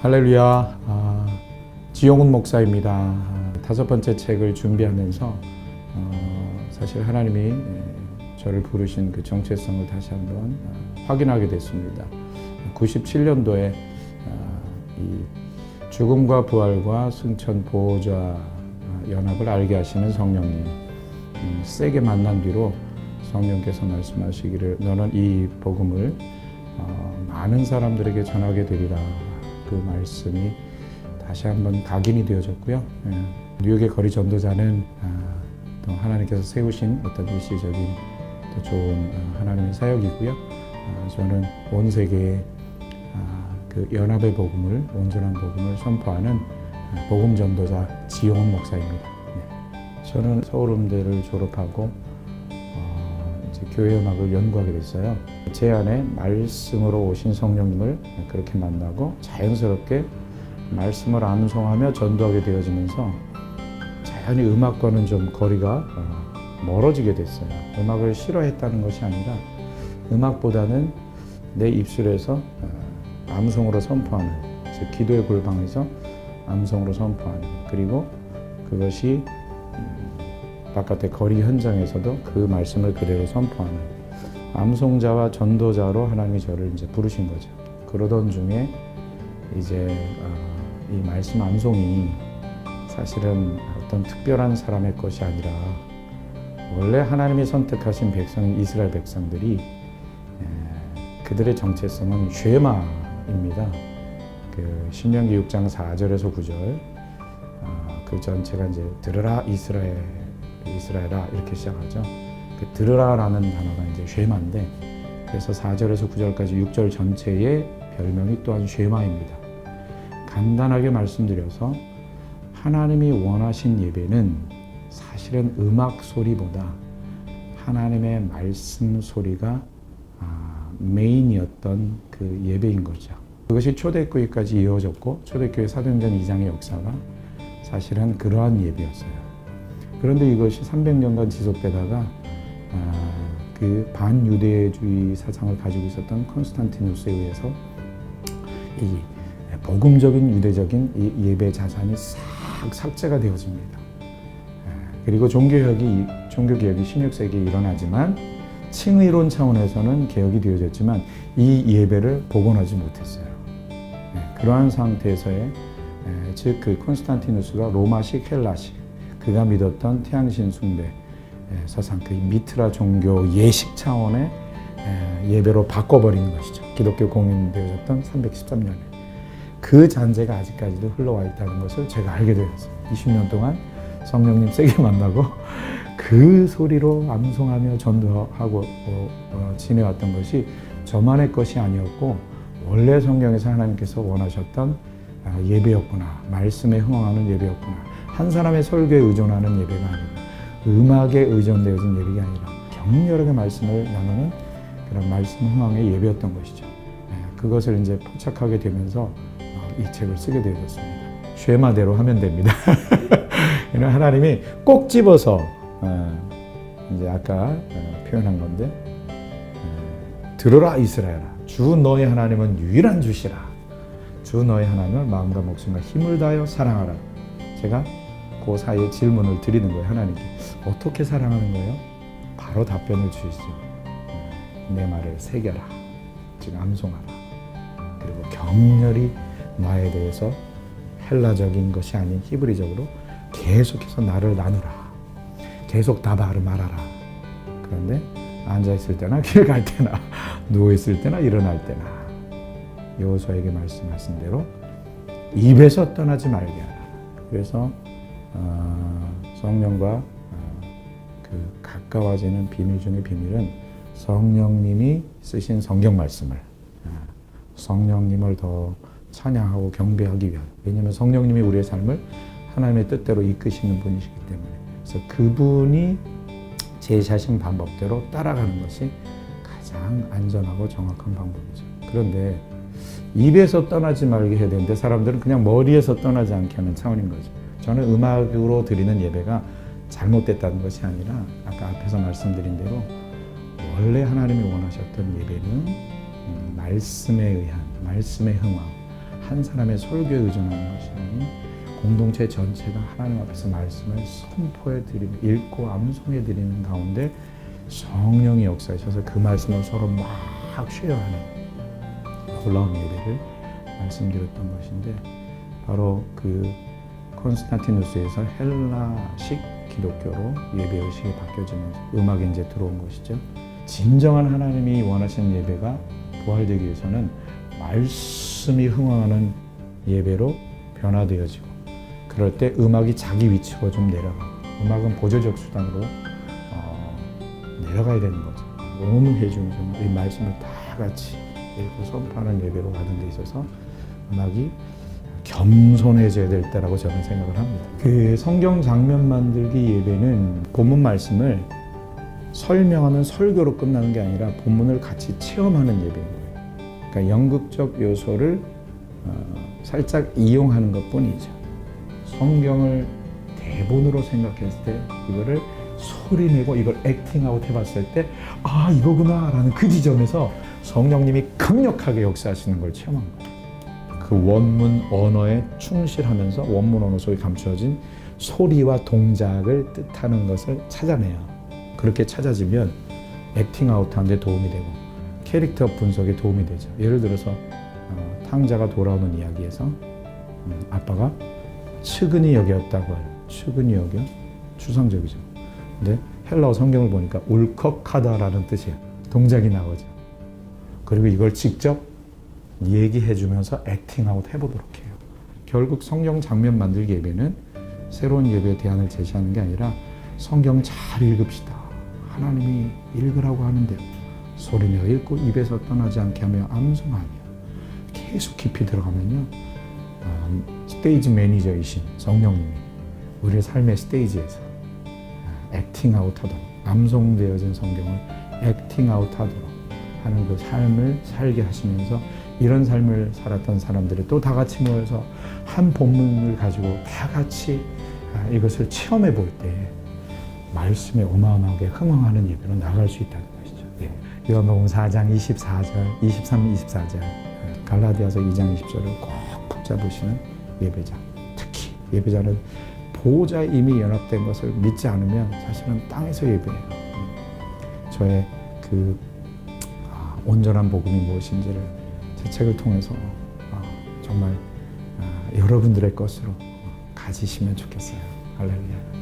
할렐루야. 지용훈 목사입니다. 5번째 책을 준비하면서 사실 하나님이 저를 부르신 그 정체성을 다시 한번 확인하게 됐습니다. 97년도에 이 죽음과 부활과 승천 보호자 연합을 알게 하시는 성령님 세게 만난 뒤로 성령께서 말씀하시기를 너는 이 복음을 많은 사람들에게 전하게 되리라. 그 말씀이 다시 한번 각인이 되어졌고요. 뉴욕의 거리 전도자는 또 하나님께서 세우신 어떤 일시적인 또 좋은 하나님의 사역이고요. 저는 온 세계에 그 연합의 복음을, 온전한 복음을 선포하는 복음 전도자 지용훈 목사입니다. 저는 서울음대를 졸업하고 이제 교회 음악을 연구하게 됐어요. 제 안에 말씀으로 오신 성령님을 그렇게 만나고 자연스럽게 말씀을 암송하며 전도하게 되어지면서 자연히 음악과는 좀 거리가 멀어지게 됐어요. 음악을 싫어했다는 것이 아니라 음악보다는 내 입술에서 암송으로 선포하는, 즉 기도의 골방에서 암송으로 선포하는, 그리고 그것이 바깥의 거리 현장에서도 그 말씀을 그대로 선포하는 암송자와 전도자로 하나님이 저를 이제 부르신 거죠. 그러던 중에 이제 이 말씀 암송이 사실은 어떤 특별한 사람의 것이 아니라 원래 하나님이 선택하신 백성인 이스라엘 백성들이 그들의 정체성은 쉐마입니다. 그 신명기 6장 4절에서 9절 그 전체가 이제 들으라 이스라엘아 이렇게 시작하죠. 그 들으라라는 단어가 이제 쉐마인데 그래서 4절에서 9절까지 6절 전체의 별명이 또한 쉐마입니다. 간단하게 말씀드려서 하나님이 원하신 예배는 사실은 음악 소리보다 하나님의 말씀 소리가 메인이었던 그 예배인 거죠. 그것이 초대교회까지 이어졌고 초대교회 사도행전 2장의 역사가 사실은 그러한 예배였어요. 그런데 이것이 300년간 지속되다가 그 반유대주의 사상을 가지고 있었던 콘스탄티누스에 의해서 이 복음적인 유대적인 이 예배 자산이 싹 삭제가 되어집니다. 그리고 종교개혁이 16세기에 일어나지만 칭의론 차원에서는 개혁이 되어졌지만 이 예배를 복원하지 못했어요. 그러한 상태에서의 즉 그 콘스탄티누스가 로마식 헬라식 그가 믿었던 태양신 숭배 사상 그 미트라 종교 예식 차원의 예배로 바꿔버린 것이죠. 기독교 공인되어졌던 313년에 그 잔재가 아직까지도 흘러와 있다는 것을 제가 알게 되었어요. 20년 동안 성령님 세게 만나고 그 소리로 암송하며 전도하고 지내왔던 것이 저만의 것이 아니었고 원래 성경에서 하나님께서 원하셨던 예배였구나. 말씀에 흥황하는 예배였구나. 한 사람의 설교에 의존하는 예배가 아니라 음악에 의존되어진 예배가 아니라 격렬하게 말씀을 나누는 그런 말씀 흥황의 예배였던 것이죠. 그것을 이제 포착하게 되면서 이 책을 쓰게 되었습니다. 쉐마대로 하면 됩니다. 하나님이 꼭 집어서 이제 아까 표현한 건데 들으라 이스라엘아 주 너의 하나님은 유일한 주시라. 주 너의 하나님을 마음과 목숨과 힘을 다하여 사랑하라. 제가 그 사이에 질문을 드리는 거예요. 하나님께 어떻게 사랑하는 거예요? 바로 답변을 주시죠. 내 말을 새겨라. 즉 암송하라. 그리고 격렬히 나에 대해서 헬라적인 것이 아닌 히브리적으로 계속해서 나를 나누라. 계속 다발을 말하라. 그런데 앉아있을 때나 길 갈 때나 누워있을 때나 일어날 때나 여호수아에게 말씀하신 대로 입에서 떠나지 말게 하라. 그래서 성령과 그 가까워지는 비밀 중의 비밀은 성령님이 쓰신 성경 말씀을 성령님을 더 찬양하고 경배하기 위한, 왜냐하면 성령님이 우리의 삶을 하나님의 뜻대로 이끄시는 분이시기 때문에 그래서 그분이 제시하신 방법대로 따라가는 것이 가장 안전하고 정확한 방법이죠. 그런데 입에서 떠나지 말게 해야 되는데 사람들은 그냥 머리에서 떠나지 않게 하는 차원인 거죠. 저는 음악으로 드리는 예배가 잘못됐다는 것이 아니라 아까 앞에서 말씀드린 대로 원래 하나님이 원하셨던 예배는 말씀에 의한, 말씀의 흥황, 한 사람의 설교에 의존하는 것이 아닌 공동체 전체가 하나님 앞에서 말씀을 선포해 드리며 읽고 암송해 드리는 가운데 성령이 역사하셔서 그 말씀을 서로 막 쉐어하는 놀라운 예배를 말씀드렸던 것인데, 바로 그 콘스탄티누스에서 헬라식 기독교로 예배의식이 바뀌어지면서 음악이 이제 들어온 것이죠. 진정한 하나님이 원하시는 예배가 부활되기 위해서는 말씀이 흥황하는 예배로 변화되어지고, 그럴 때 음악이 자기 위치로 좀 내려가고, 음악은 보조적 수단으로 내려가야 되는 거죠. 온음해 중에서 이 말씀을 다 같이 읽고 선포하는 예배로 가는 데 있어서 음악이 겸손해져야 될 때라고 저는 생각을 합니다. 그 성경 장면 만들기 예배는 본문 말씀을 설명하는 설교로 끝나는 게 아니라 본문을 같이 체험하는 예배인 거예요. 그러니까 연극적 요소를 살짝 이용하는 것뿐이죠. 성경을 대본으로 생각했을 때 이거를 소리내고 이걸 액팅아웃 해봤을 때 아, 이거구나 라는 그 지점에서 성령님이 강력하게 역사하시는 걸 체험한 거예요. 그 원문 언어에 충실하면서 원문 언어 속에 감추어진 소리와 동작을 뜻하는 것을 찾아내요. 그렇게 찾아지면 액팅아웃 하는 데 도움이 되고 캐릭터 분석에 도움이 되죠. 예를 들어서 탕자가 돌아오는 이야기에서 아빠가 측은히 여겼다고 해요. 측은히 여겨? 추상적이죠. 근데 헬라어 성경을 보니까 울컥하다라는 뜻이에요. 동작이 나오죠. 그리고 이걸 직접 얘기해 주면서 액팅아웃 해보도록 해요. 결국 성경 장면 만들기 예배는 새로운 예배의 대안을 제시하는 게 아니라 성경 잘 읽읍시다. 하나님이 읽으라고 하는데요. 소리내어 읽고 입에서 떠나지 않게 하며 암송하며 계속 깊이 들어가면요. 스테이지 매니저이신 성령님이 우리의 삶의 스테이지에서 액팅아웃 하도록, 암송되어진 성경을 액팅아웃 하도록 하는 그 삶을 살게 하시면서 이런 삶을 살았던 사람들이 또 다 같이 모여서 한 본문을 가지고 다 같이 이것을 체험해 볼 때 말씀에 어마어마하게 흥황하는 예배로 나갈 수 있다는 것이죠. 예. 요한복음 4장 24절, 23, 24절, 갈라디아서 2장 20절을 꼭 붙잡으시는 예배자. 특히 예배자는 보호자에 이미 연합된 것을 믿지 않으면 사실은 땅에서 예배해요. 저의 그 온전한 복음이 무엇인지를 제 책을 통해서 정말 여러분들의 것으로 가지시면 좋겠어요. 할렐루야.